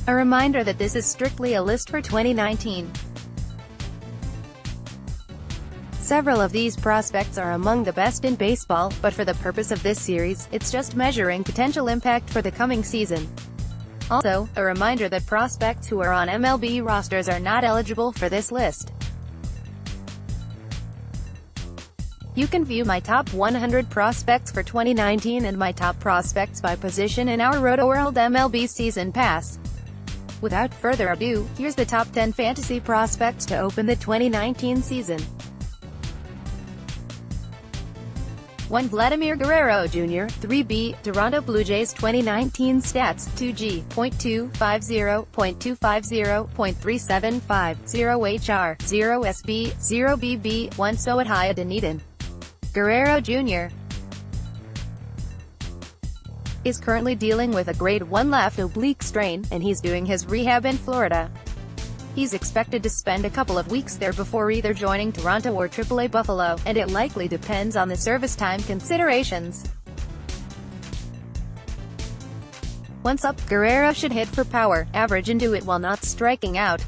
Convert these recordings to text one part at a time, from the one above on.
A reminder that this is strictly a list for 2019. Several of these prospects are among the best in baseball, but for the purpose of this series, it's just measuring potential impact for the coming season. Also, a reminder that prospects who are on MLB rosters are not eligible for this list. You can view my top 100 prospects for 2019 and my top prospects by position in our Rotoworld MLB Season Pass. Without further ado, here's the top 10 fantasy prospects to open the 2019 season. 1. Vladimir Gue Jr., 3B, Toronto Blue Jays 2019 stats, 2G, .250, .250, .375, 0 HR, 0 SB, 0 BB, 1 Soat Dunedin. Gue Jr. is currently dealing with a grade 1 left oblique strain, and he's doing his rehab in Florida. He's expected to spend a couple of weeks there before either joining Toronto or AAA Buffalo, and it likely depends on the service time considerations. Once up, Guerrero should hit for power, average into it while not striking out.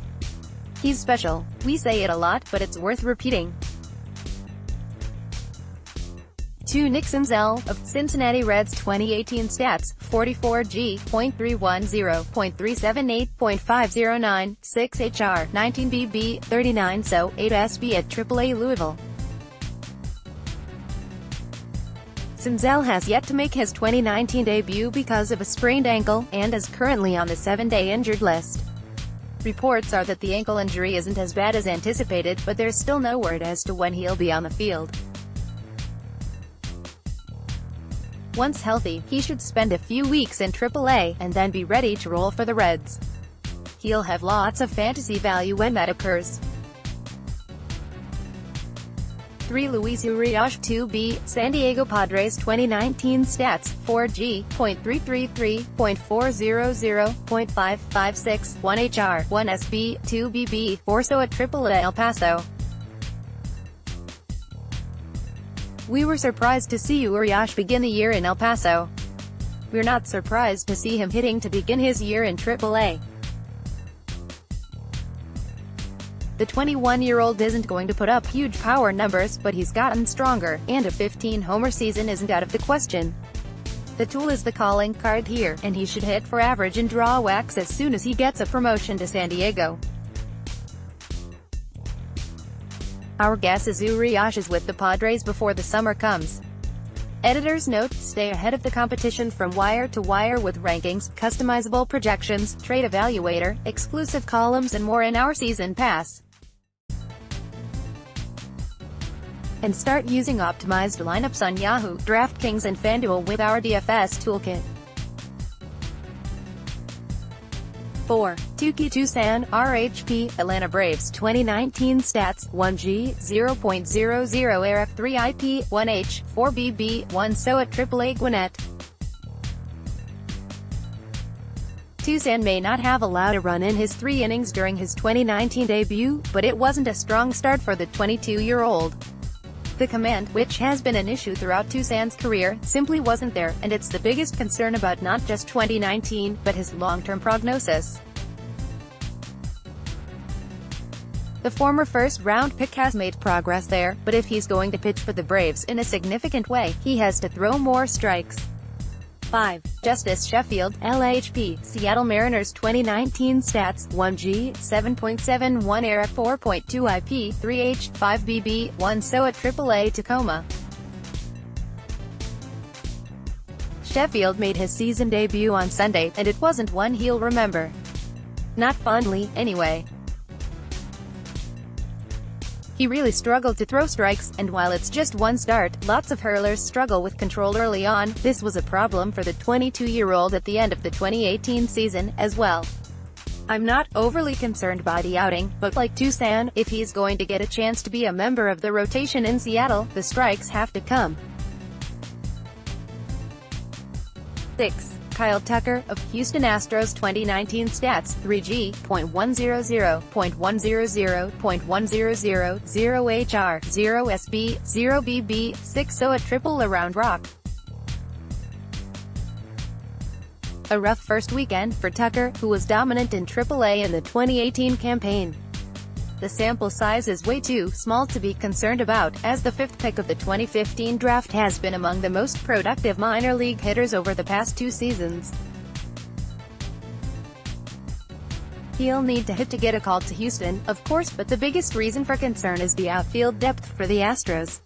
He's special. We say it a lot, but it's worth repeating. 2. Nick Senzel, of Cincinnati Reds 2018 stats, 44G, .310, .378, .509, 6 HR, 19 BB, 39 SO, 8 SB at AAA Louisville. Senzel has yet to make his 2019 debut because of a sprained ankle, and is currently on the 7-day injured list. Reports are that the ankle injury isn't as bad as anticipated, but there's still no word as to when he'll be on the field. Once healthy, he should spend a few weeks in AAA, and then be ready to roll for the Reds. He'll have lots of fantasy value when that occurs. 3. Luis Urias 2B, San Diego Padres 2019 stats, 4G, .333, .400, .556, 1 HR, 1 SB, 2 BB, 4 SO at AAA El Paso. We were surprised to see Urias begin the year in El Paso. We're not surprised to see him hitting to begin his year in AAA. The 21-year-old isn't going to put up huge power numbers, but he's gotten stronger, and a 15-homer season isn't out of the question. The tool is the calling card here, and he should hit for average and draw wax as soon as he gets a promotion to San Diego. Our guess is Urias is with the Padres before the summer comes. Editor's note: stay ahead of the competition from wire to wire with rankings, customizable projections, trade evaluator, exclusive columns and more in our Season Pass. And start using optimized lineups on Yahoo, DraftKings and FanDuel with our DFS toolkit. 4. Tuki Tucson, RHP, Atlanta Braves 2019 stats, 1G, 0.00 ARF 3 IP, 1H, 4 BB, 1 SO at AAA Gwinnett. Tucson may not have allowed a run in his 3 innings during his 2019 debut, but it wasn't a strong start for the 22-year-old. The command, which has been an issue throughout Tucson's career, simply wasn't there, and it's the biggest concern about not just 2019, but his long-term prognosis. The former first-round pick has made progress there, but if he's going to pitch for the Braves in a significant way, he has to throw more strikes. 5. Justice Sheffield, LHP, Seattle Mariners 2019 stats, 1G, 7.71 ERA, 4.2 IP, 3H, 5 BB, 1 SO at AAA Tacoma. Sheffield made his season debut on Sunday, and it wasn't one he'll remember. Not fondly, anyway. He really struggled to throw strikes, and while it's just one start, lots of hurlers struggle with control early on. This was a problem for the 22-year-old at the end of the 2018 season, as well. I'm not overly concerned by the outing, but like Tucson, if he's going to get a chance to be a member of the rotation in Seattle, the strikes have to come. 6. Kyle Tucker, of Houston Astros 2019 stats, 3G, .100, .100, .100, 0 HR, 0 SB, 0 BB, 6 SO at AAA Round Rock. A rough first weekend for Tucker, who was dominant in AAA in the 2018 campaign. The sample size is way too small to be concerned about, as the fifth pick of the 2015 draft has been among the most productive minor league hitters over the past 2 seasons. He'll need to hit to get a call to Houston, of course, but the biggest reason for concern is the outfield depth for the Astros.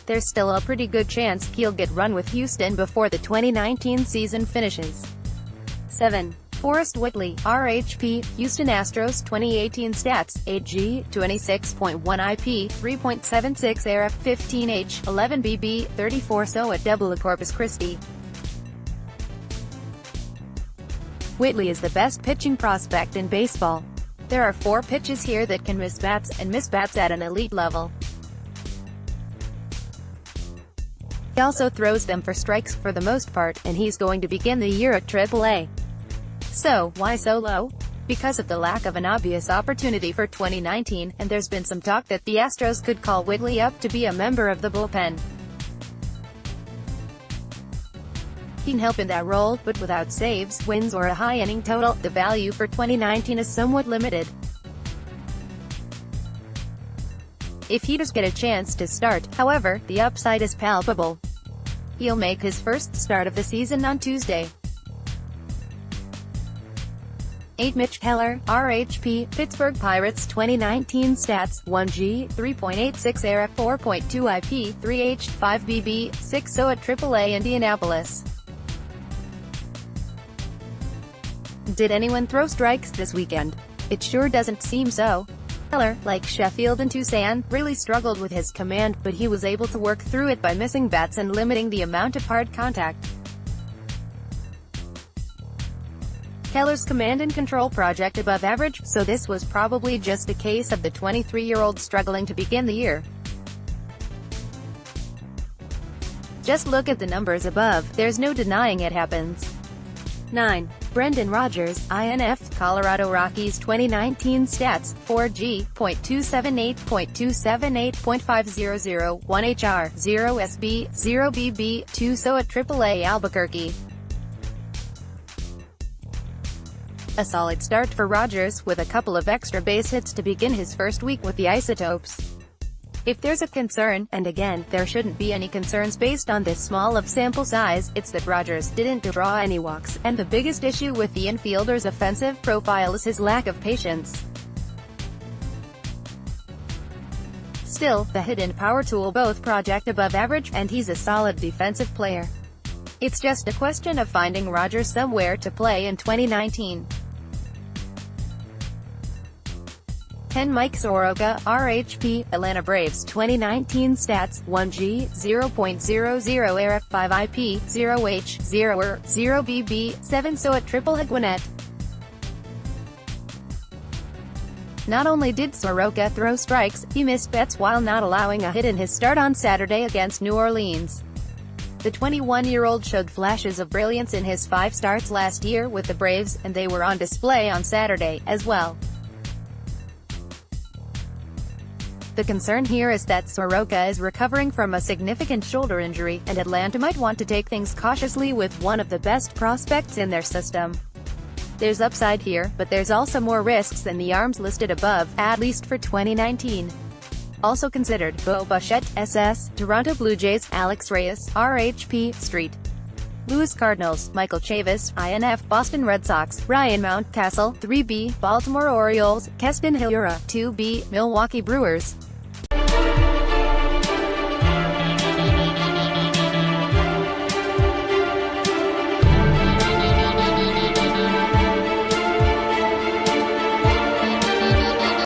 There's still a pretty good chance he'll get run with Houston before the 2019 season finishes. 7. Forrest Whitley, RHP, Houston Astros 2018 stats, 8G, 26.1 IP, 3.76 ERA, 15H, 11 BB, 34 SOA, double a Corpus Christi. Whitley is the best pitching prospect in baseball. There are 4 pitches here that can miss bats at an elite level. He also throws them for strikes for the most part, and he's going to begin the year at AAA. So, why so low? Because of the lack of an obvious opportunity for 2019, and there's been some talk that the Astros could call Whitley up to be a member of the bullpen. He can help in that role, but without saves, wins, or a high inning total, the value for 2019 is somewhat limited. If he does get a chance to start, however, the upside is palpable. He'll make his first start of the season on Tuesday. 8. Mitch Keller, RHP, Pittsburgh Pirates 2019 stats, 1G, 3.86 ERA, 4.2 IP, 3H, 5 BB, 6 SOA, AAA Indianapolis. Did anyone throw strikes this weekend? It sure doesn't seem so. Keller, like Sheffield and Tucson, really struggled with his command, but he was able to work through it by missing bats and limiting the amount of hard contact. Keller's command and control project above average, so this was probably just a case of the 23-year-old struggling to begin the year. Just look at the numbers above, there's no denying it happens. 9. Brendan Rodgers, INF, Colorado Rockies 2019 stats, 4G, .278, .278, .500, 1 HR, 0 SB, 0 BB, 2 SOA, AAA Albuquerque. A solid start for Rodgers, with a couple of extra base hits to begin his first week with the Isotopes. If there's a concern, and again, there shouldn't be any concerns based on this small of sample size, it's that Rodgers didn't draw any walks, and the biggest issue with the infielder's offensive profile is his lack of patience. Still, the hit and power tool both project above average, and he's a solid defensive player. It's just a question of finding Rodgers somewhere to play in 2019. 10. Mike Soroka, RHP, Atlanta Braves 2019 stats, 1G, 0.00 ERA, 5 IP, 0H, 0 ER, 0 BB, 7 SOA, AAA Gwinnett. Not only did Soroka throw strikes, he missed bats while not allowing a hit in his start on Saturday against New Orleans. The 21-year-old showed flashes of brilliance in his 5 starts last year with the Braves, and they were on display on Saturday, as well. The concern here is that Soroka is recovering from a significant shoulder injury, and Atlanta might want to take things cautiously with one of the best prospects in their system. There's upside here, but there's also more risks than the arms listed above, at least for 2019. Also considered: Bo Bichette, SS, Toronto Blue Jays, Alex Reyes, RHP, Street. Louis Cardinals, Michael Chavis, INF, Boston Red Sox, Ryan Mountcastle, 3B, Baltimore Orioles, Keston Hiura, 2B, Milwaukee Brewers.